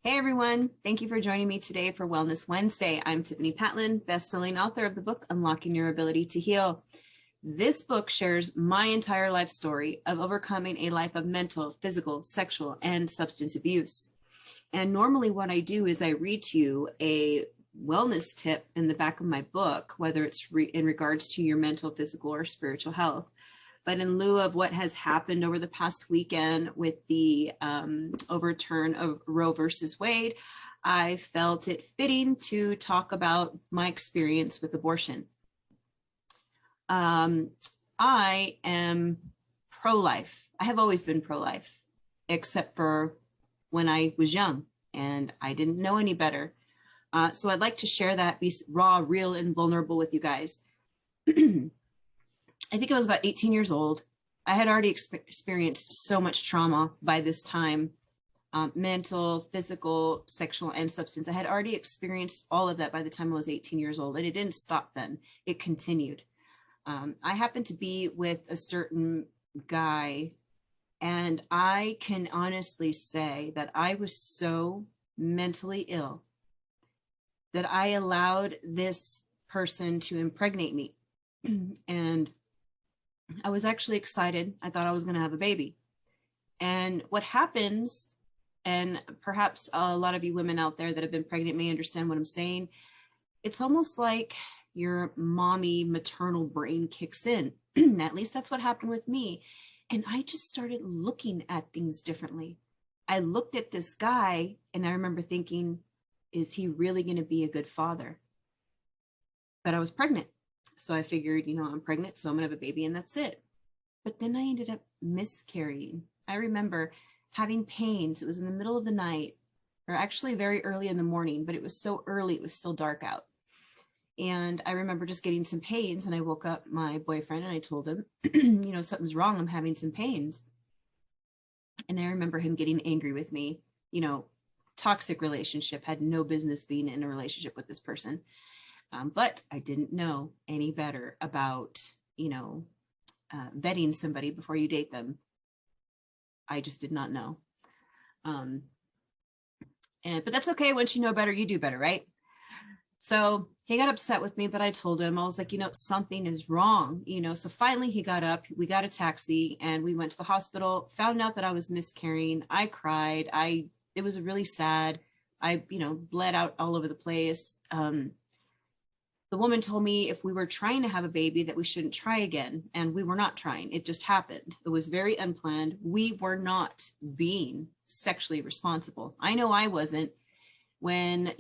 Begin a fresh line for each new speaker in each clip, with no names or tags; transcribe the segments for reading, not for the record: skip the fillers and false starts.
Hey everyone, thank you for joining me today for Wellness Wednesday. I'm Tiffani Patlin, best-selling author of the book, Unlocking Your Ability to Heal. This book shares my entire life story of overcoming a life of mental, physical, sexual, and substance abuse. And normally what I do is I read to you a wellness tip in the back of my book, whether it's in regards to your mental, physical, or spiritual health. But in lieu of what has happened over the past weekend with the overturn of Roe versus Wade, I felt it fitting to talk about my experience with abortion. I am pro-life. I have always been pro-life, except for when I was young and I didn't know any better. So I'd like to share that, be raw, real, and vulnerable with you guys. I think I was about 18 years old. I had already experienced so much trauma by this time, mental, physical, sexual, and substance. I had already experienced all of that by the time I was 18 years old, and it didn't stop then. It continued. I happened to be with a certain guy, and I can honestly say that I was so mentally ill that I allowed this person to impregnate me. And I was actually excited. I thought I was going to have a baby. And what happens, and perhaps a lot of you women out there that have been pregnant may understand what I'm saying, it's almost like your mommy maternal brain kicks in. At least that's what happened with me. And I just started looking at things differently. I looked at this guy and I remember thinking, is he really going to be a good father? But I was pregnant. So I figured, I'm pregnant, so I'm gonna have a baby and that's it. But then I ended up miscarrying. I remember having pains. It was in the middle of the night, or actually very early in the morning, but it was so early, it was still dark out. And I remember just getting some pains, and I woke up my boyfriend and I told him, something's wrong, I'm having some pains. And I remember him getting angry with me, toxic relationship, had no business being in a relationship with this person. But I didn't know any better about, vetting somebody before you date them. I just did not know. But that's okay. Once you know better, you do better, right? So he got upset with me, but I told him, I was like, something is wrong, so finally he got up, we got a taxi and we went to the hospital, found out that I was miscarrying. I cried. It was really sad. I, bled out all over the place. The woman told me if we were trying to have a baby that we shouldn't try again. And we were not trying. It just happened. It was very unplanned. We were not being sexually responsible. I know I wasn't. When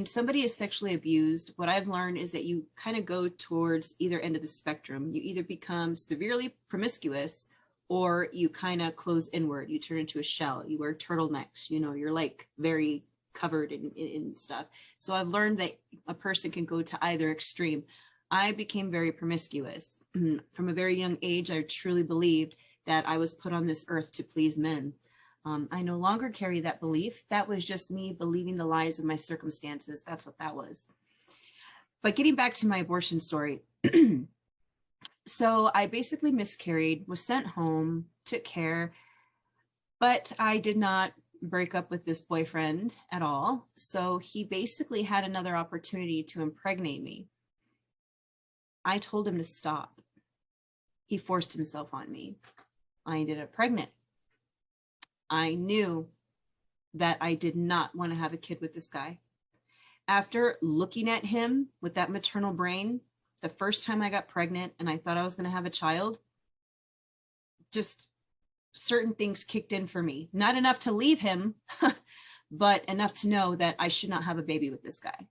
somebody is sexually abused, what I've learned is that you kind of go towards either end of the spectrum. You either become severely promiscuous or you kind of close inward. You turn into a shell. You wear turtlenecks. You're like very covered in stuff. So I've learned that a person can go to either extreme. I became very promiscuous. From a very young age, I truly believed that I was put on this earth to please men. I no longer carry that belief. That was just me believing the lies of my circumstances. That's what that was. But getting back to my abortion story. So I basically miscarried, was sent home, took care, but I did not break up with this boyfriend at all. So he basically had another opportunity to impregnate me. I told him to stop. He forced himself on me. I ended up pregnant. I knew that I did not want to have a kid with this guy. After looking at him with that maternal brain, the first time I got pregnant and I thought I was going to have a child, just certain things kicked in for me. Not enough to leave him, but enough to know that I should not have a baby with this guy.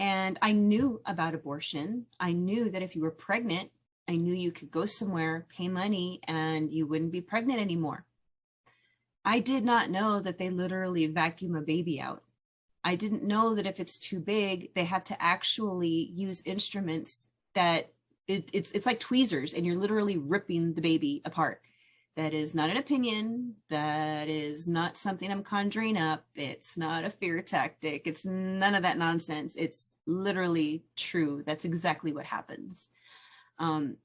And I knew about abortion. I knew that if you were pregnant, I knew you could go somewhere, pay money, and you wouldn't be pregnant anymore. I did not know that they literally vacuum a baby out. I didn't know that if it's too big, they have to actually use instruments that it's like tweezers, and you're literally ripping the baby apart. That is not an opinion. That is not something I'm conjuring up. It's not a fear tactic. It's none of that nonsense. It's literally true. That's exactly what happens. And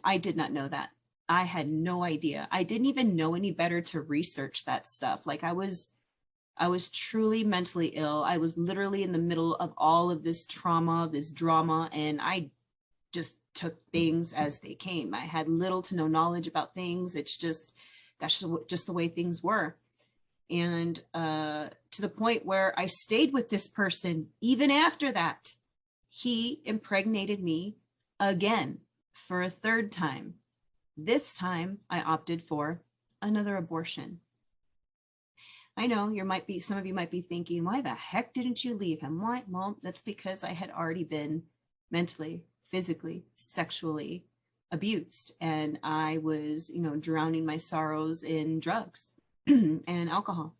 I did not know that. I had no idea. I didn't even know any better to research that stuff. Like I was truly mentally ill. I was literally in the middle of all of this trauma, this drama, and I just took things as they came. I had little to no knowledge about things. It's just, that's just the way things were. And to the point where I stayed with this person even after that. He impregnated me again for a third time. This time I opted for another abortion. I know some of you might be thinking, why the heck didn't you leave him? Why? Well, that's because I had already been mentally, physically, sexually abused. And I was, drowning my sorrows in drugs and alcohol,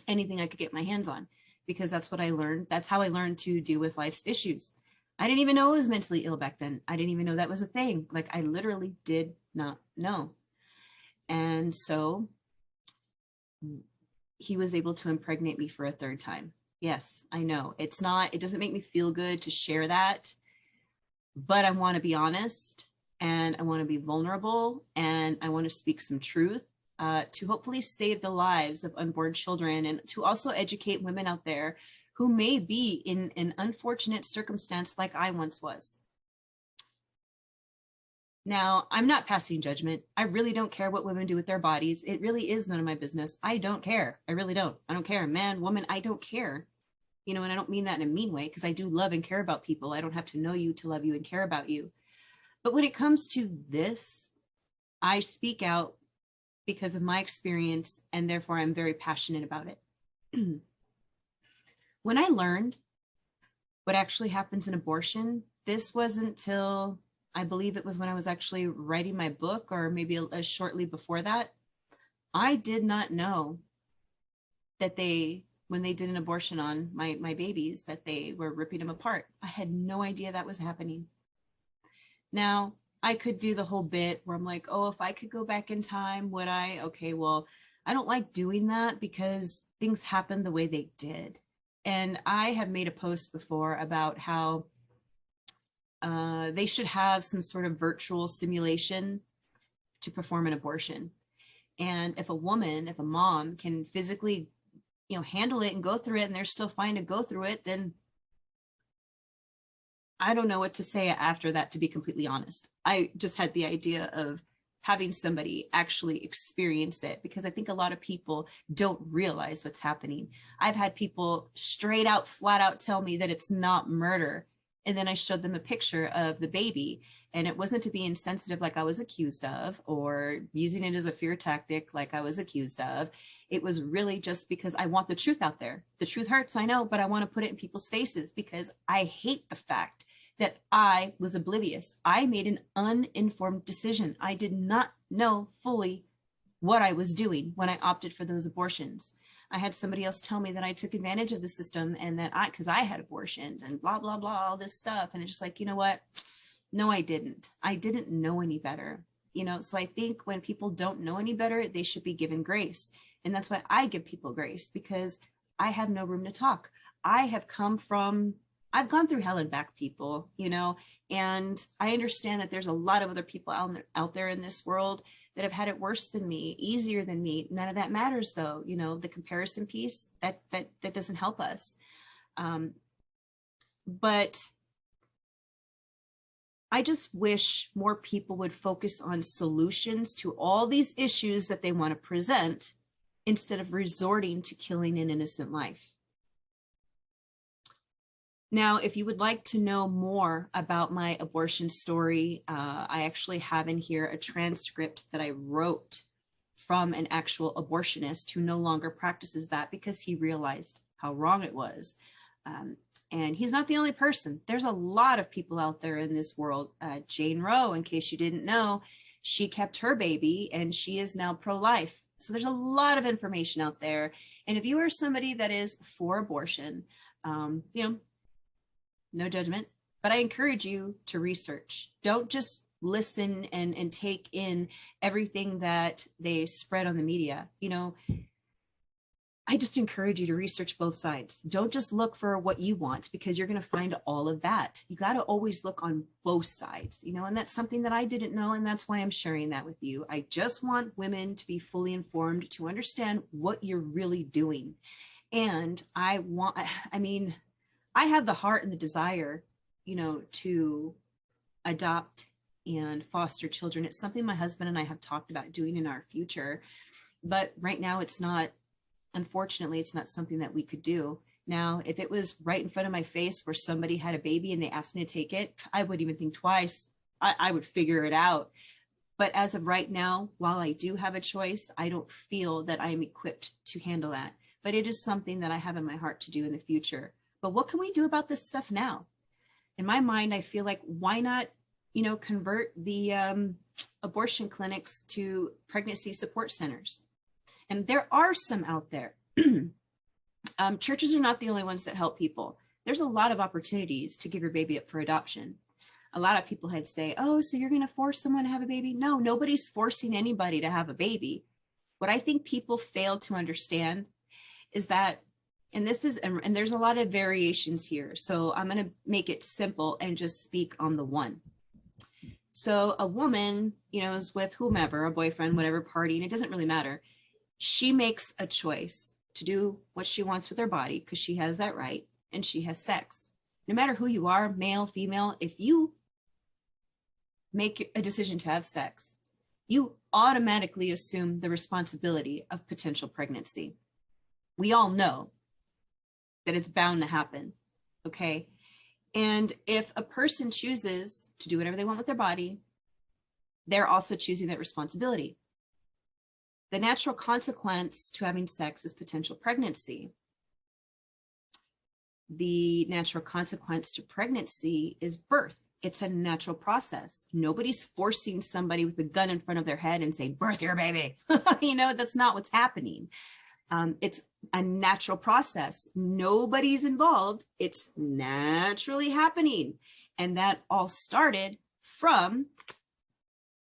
anything I could get my hands on, because that's what I learned. That's how I learned to deal with life's issues. I didn't even know I was mentally ill back then. I didn't even know that was a thing. Like, I literally did not know. And so he was able to impregnate me for a third time. Yes, I know it doesn't make me feel good to share that, but I want to be honest, and I want to be vulnerable, and I want to speak some truth to hopefully save the lives of unborn children, and to also educate women out there who may be in an unfortunate circumstance like I once was. Now, I'm not passing judgment. I really don't care what women do with their bodies. It really is none of my business. I don't care. I really don't. I don't care. Man, woman, I don't care. And I don't mean that in a mean way, because I do love and care about people. I don't have to know you to love you and care about you. But when it comes to this, I speak out because of my experience, and therefore I'm very passionate about it. When I learned what actually happens in abortion, this wasn't till, I believe it was when I was actually writing my book, or maybe shortly before that. I did not know that when they did an abortion on my babies, that they were ripping them apart. I had no idea that was happening. Now, I could do the whole bit where I'm like, oh, if I could go back in time, would I? Okay, well, I don't like doing that because things happened the way they did. And I have made a post before about how they should have some sort of virtual simulation to perform an abortion. And if a mom can physically, handle it and go through it, and they're still fine to go through it, then I don't know what to say after that, to be completely honest. I just had the idea of having somebody actually experience it, because I think a lot of people don't realize what's happening. I've had people straight out, flat out tell me that it's not murder. And then I showed them a picture of the baby, and it wasn't to be insensitive like I was accused of, or using it as a fear tactic like I was accused of. It was really just because I want the truth out there. The truth hurts, I know, but I want to put it in people's faces, because I hate the fact that I was oblivious. I made an uninformed decision. I did not know fully what I was doing when I opted for those abortions. I had somebody else tell me that I took advantage of the system, and that because I had abortions and blah, blah, blah, all this stuff. And it's just like, you know what? No, I didn't. I didn't know any better. So I think when people don't know any better, they should be given grace. And that's why I give people grace, because I have no room to talk. I've gone through hell and back, people, and I understand that there's a lot of other people out there in this world that have had it worse than me, easier than me. None of that matters, though. The comparison piece, that doesn't help us. But I just wish more people would focus on solutions to all these issues that they want to present, instead of resorting to killing an innocent life. Now, if you would like to know more about my abortion story, I actually have in here a transcript that I wrote from an actual abortionist who no longer practices that, because he realized how wrong it was. And he's not the only person. There's a lot of people out there in this world. Jane Roe, in case you didn't know, she kept her baby, and she is now pro-life. So there's a lot of information out there. And if you are somebody that is for abortion, no judgment, but I encourage you to research. Don't just listen and take in everything that they spread on the media. I just encourage you to research both sides. Don't just look for what you want, because you're going to find all of that. You got to always look on both sides, you know, and that's something that I didn't know. And that's why I'm sharing that with you. I just want women to be fully informed, to understand what you're really doing. And I mean, I have the heart and the desire, you know, to adopt and foster children. It's something my husband and I have talked about doing in our future. But right now unfortunately, it's not something that we could do. Now, if it was right in front of my face where somebody had a baby and they asked me to take it, I wouldn't even think twice. I would figure it out. But as of right now, while I do have a choice, I don't feel that I am equipped to handle that. But it is something that I have in my heart to do in the future. But what can we do about this stuff now? In my mind, I feel like, why not, you know, convert the abortion clinics to pregnancy support centers? And there are some out there. Churches are not the only ones that help people. There's a lot of opportunities to give your baby up for adoption. A lot of people had say, oh, so you're going to force someone to have a baby? No, nobody's forcing anybody to have a baby. What I think people fail to understand is that, and there's a lot of variations here. So I'm going to make it simple and just speak on the one. So a woman, you know, is with whomever, a boyfriend, whatever party, and it doesn't really matter. She makes a choice to do what she wants with her body, because she has that right, and she has sex. No matter who you are, male, female, if you make a decision to have sex, you automatically assume the responsibility of potential pregnancy. We all know that it's bound to happen, okay? And if a person chooses to do whatever they want with their body, they're also choosing that responsibility. The natural consequence to having sex is potential pregnancy. The natural consequence to pregnancy is birth. It's a natural process. Nobody's forcing somebody with a gun in front of their head and saying, birth your baby. You know, that's not what's happening. It's a natural process. Nobody's involved. It's naturally happening. And that all started from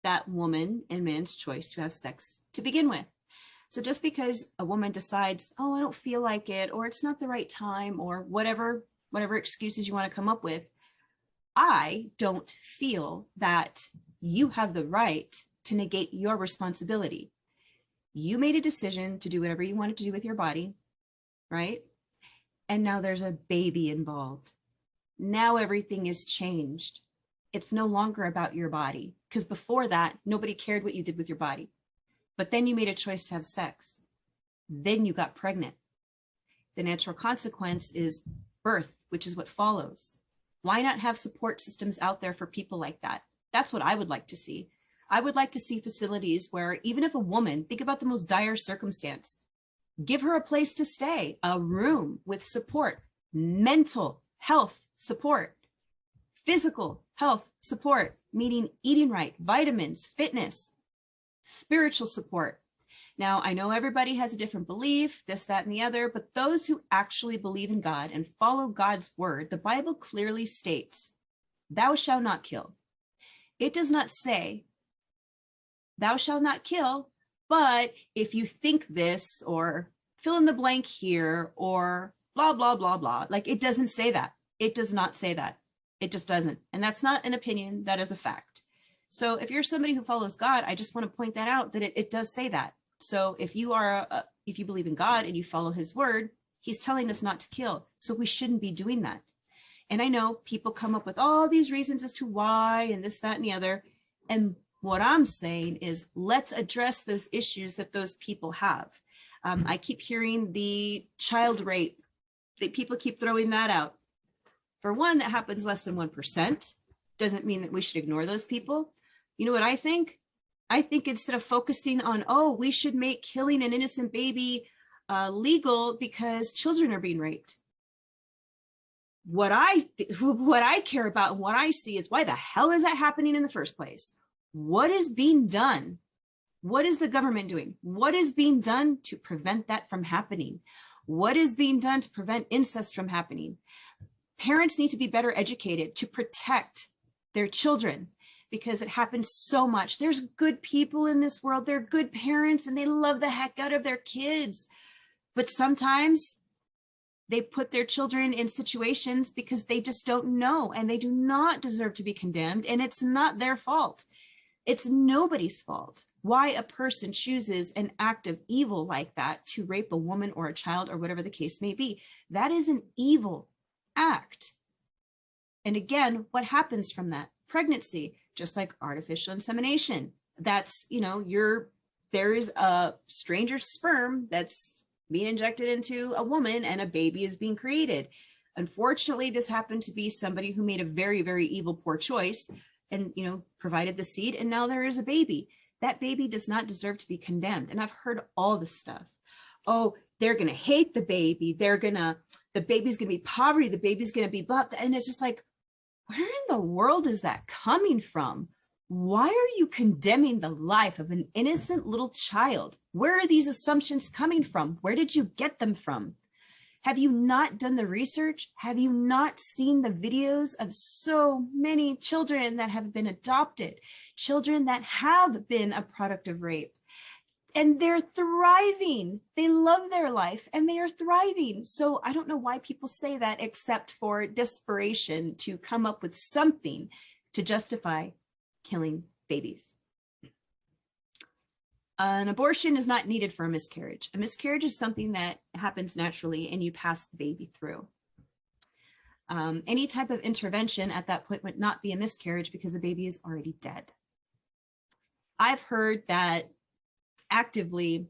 that woman and man's choice to have sex to begin with. So just because a woman decides, oh, I don't feel like it, or it's not the right time, or whatever excuses you want to come up with, I don't feel that you have the right to negate your responsibility. You made a decision to do whatever you wanted to do with your body, right? And now there's a baby involved. Now everything is changed. It's no longer about your body, because before that, nobody cared what you did with your body. But then you made a choice to have sex. Then you got pregnant. The natural consequence is birth, which is what follows. Why not have support systems out there for people like that? That's what I would like to see. I would like to see facilities where, even if a woman, think about the most dire circumstance, give her a place to stay, a room with support, mental health support, physical health support, meaning eating right, vitamins, fitness, spiritual support. Now, I know everybody has a different belief, this, that, and the other, but those who actually believe in God and follow God's word, the Bible clearly states, thou shalt not kill. It does not say, thou shalt not kill, but if you think this, or fill in the blank here, or blah, blah, blah, blah. Like, it doesn't say that. It does not say that. It just doesn't. And that's not an opinion. That is a fact. So if you're somebody who follows God, I just want to point that out, that it does say that. So if you if you believe in God and you follow his word, he's telling us not to kill. So we shouldn't be doing that. And I know people come up with all these reasons as to why, and this, that, and the other. And what I'm saying is, let's address those issues that those people have. I keep hearing the child rape, that people keep throwing that out. For one, that happens less than 1%. Doesn't mean that we should ignore those people. You know what I think? I think instead of focusing on, oh, we should make killing an innocent baby legal because children are being raped. What I care about and what I see is, why the hell is that happening in the first place? What is being done? What is the government doing? What is being done to prevent that from happening? What is being done to prevent incest from happening? Parents need to be better educated to protect their children, because it happens so much. There's good people in this world. They're good parents and they love the heck out of their kids. But sometimes they put their children in situations because they just don't know, and they do not deserve to be condemned, and it's not their fault. It's nobody's fault why a person chooses an act of evil like that to rape a woman or a child or whatever the case may be. That is an evil act. And again, what happens from that? Pregnancy, just like artificial insemination. That's, there is a stranger's sperm that's being injected into a woman and a baby is being created. Unfortunately, this happened to be somebody who made a very, very evil, poor choice and, provided the seed, and now there is a baby. That baby does not deserve to be condemned. And I've heard all this stuff. Oh, they're going to hate the baby. The baby's going to be poverty. The baby's going to be blah. And it's just like, where in the world is that coming from? Why are you condemning the life of an innocent little child? Where are these assumptions coming from? Where did you get them from? Have you not done the research? Have you not seen the videos of so many children that have been adopted, children that have been a product of rape, and they're thriving? They love their life and they are thriving. So I don't know why people say that except for desperation to come up with something to justify killing babies. An abortion is not needed for a miscarriage. A miscarriage is something that happens naturally and you pass the baby through. Any type of intervention at that point would not be a miscarriage because the baby is already dead. I've heard that actively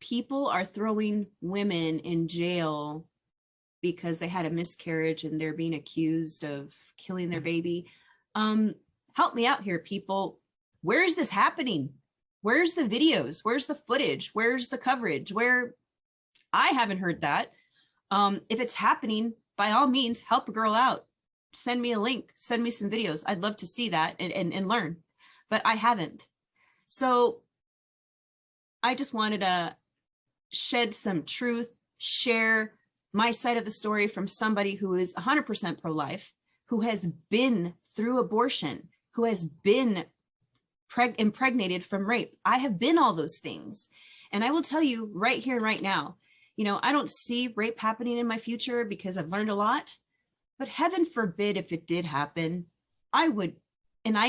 people are throwing women in jail because they had a miscarriage and they're being accused of killing their baby. Help me out here, people. Where is this happening? Where's the videos? Where's the footage? Where's the coverage? I haven't heard that. If it's happening, by all means, help a girl out. Send me a link, send me some videos. I'd love to see that and learn, but I haven't. So I just wanted to shed some truth, share my side of the story from somebody who is 100% pro-life, who has been through abortion, who has been impregnated from rape. I have been all those things. And I will tell you right here, right now, I don't see rape happening in my future because I've learned a lot, but heaven forbid if it did happen, I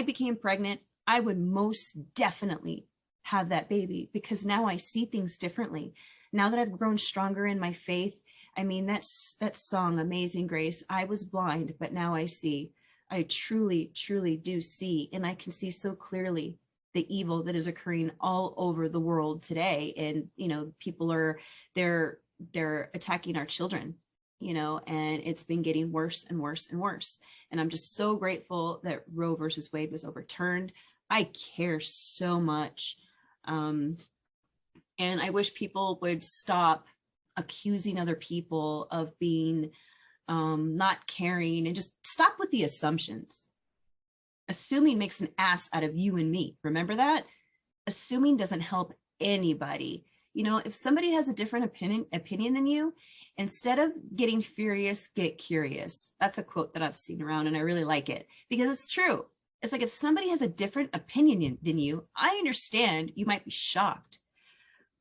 became pregnant, I would most definitely have that baby because now I see things differently. Now that I've grown stronger in my faith, I mean, that song, Amazing Grace, I was blind, but now I see. I truly, truly do see, and I can see so clearly the evil that is occurring all over the world today. And, people they're attacking our children, and it's been getting worse and worse and worse. And I'm just so grateful that Roe versus Wade was overturned. I care so much. And I wish people would stop accusing other people of being not caring, and just stop with the assumptions. Assuming makes an ass out of you and me. Remember that? Assuming doesn't help anybody. If somebody has a different opinion than you, instead of getting furious, get curious. That's a quote that I've seen around and I really like it because it's true. It's like if somebody has a different opinion than you, I understand you might be shocked,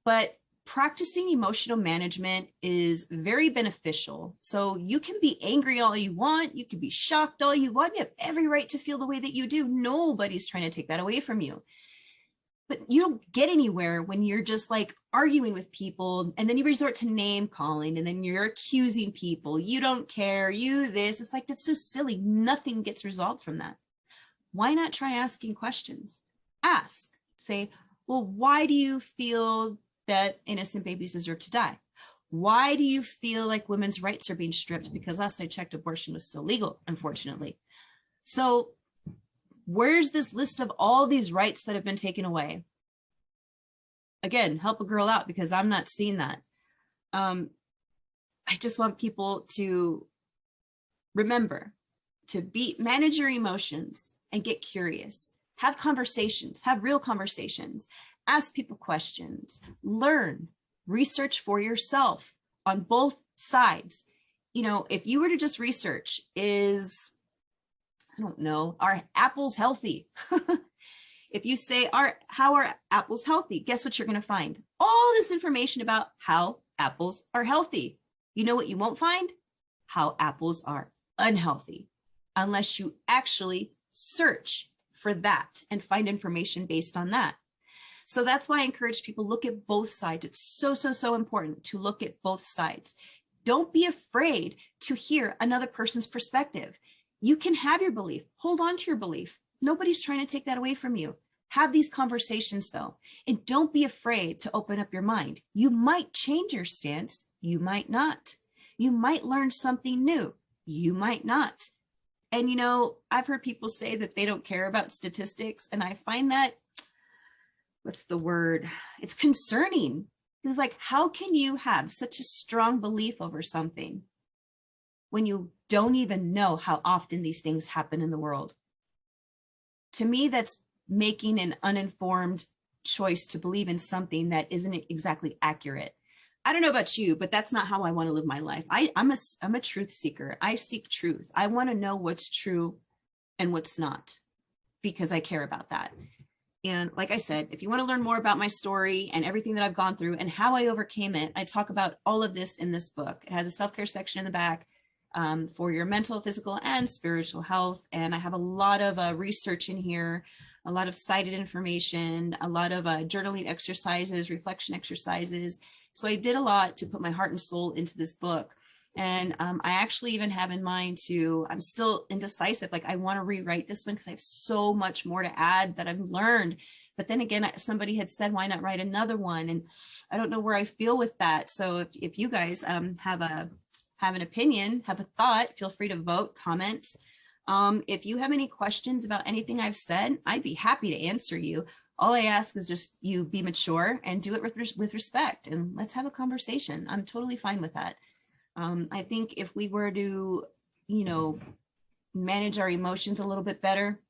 but practicing emotional management is very beneficial. So you can be angry all you want. You can be shocked all you want. You have every right to feel the way that you do. Nobody's trying to take that away from you. But you don't get anywhere when you're just like arguing with people and then you resort to name calling and then you're accusing people. You don't care, you this. It's like, that's so silly. Nothing gets resolved from that. Why not try asking questions? Ask, say, well, why do you feel that innocent babies deserve to die? Why do you feel like women's rights are being stripped? Because last I checked, abortion was still legal, unfortunately. So where's this list of all these rights that have been taken away? Again, help a girl out because I'm not seeing that. I just want people to remember to manage your emotions and get curious. Have conversations, have real conversations. Ask people questions, learn, research for yourself on both sides. If you were to just research, I don't know, are apples healthy? If you say, how are apples healthy? Guess what you're going to find? All this information about how apples are healthy. You know what you won't find? How apples are unhealthy, unless you actually search for that and find information based on that. So that's why I encourage people, look at both sides. It's so, so, so important to look at both sides. Don't be afraid to hear another person's perspective. You can have your belief, hold on to your belief. Nobody's trying to take that away from you. Have these conversations though, and don't be afraid to open up your mind. You might change your stance, you might not. You might learn something new, you might not. And you know, I've heard people say that they don't care about statistics, and I find that, what's the word? It's concerning. It's like, how can you have such a strong belief over something when you don't even know how often these things happen in the world? To me, that's making an uninformed choice to believe in something that isn't exactly accurate. I don't know about you, but that's not how I want to live my life. I'm a truth seeker. I seek truth. I want to know what's true and what's not, because I care about that. And like I said, if you want to learn more about my story and everything that I've gone through and how I overcame it, I talk about all of this in this book. It has a self-care section in the back for your mental, physical, and spiritual health. And I have a lot of research in here, a lot of cited information, a lot of journaling exercises, reflection exercises. So I did a lot to put my heart and soul into this book. And I actually even have in mind I'm still indecisive. Like, I want to rewrite this one because I have so much more to add that I've learned. But then again, somebody had said, why not write another one? And I don't know where I feel with that. So if you guys have an opinion, have a thought, feel free to vote, comment. If you have any questions about anything I've said, I'd be happy to answer you. All I ask is just you be mature and do it with respect, and let's have a conversation. I'm totally fine with that. I think if we were to, manage our emotions a little bit better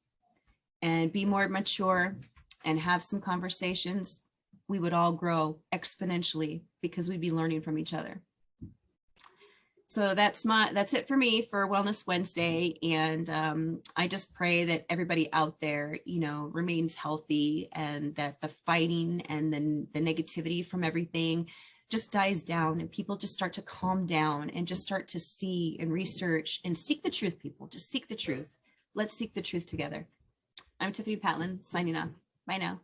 and be more mature and have some conversations, we would all grow exponentially because we'd be learning from each other. So that's it for me for Wellness Wednesday. And I just pray that everybody out there, remains healthy, and that the fighting and the negativity from everything just dies down, and people just start to calm down and just start to see and research and seek the truth. People just seek the truth. Let's seek the truth together. I'm Tiffani Patlin signing off. Bye now.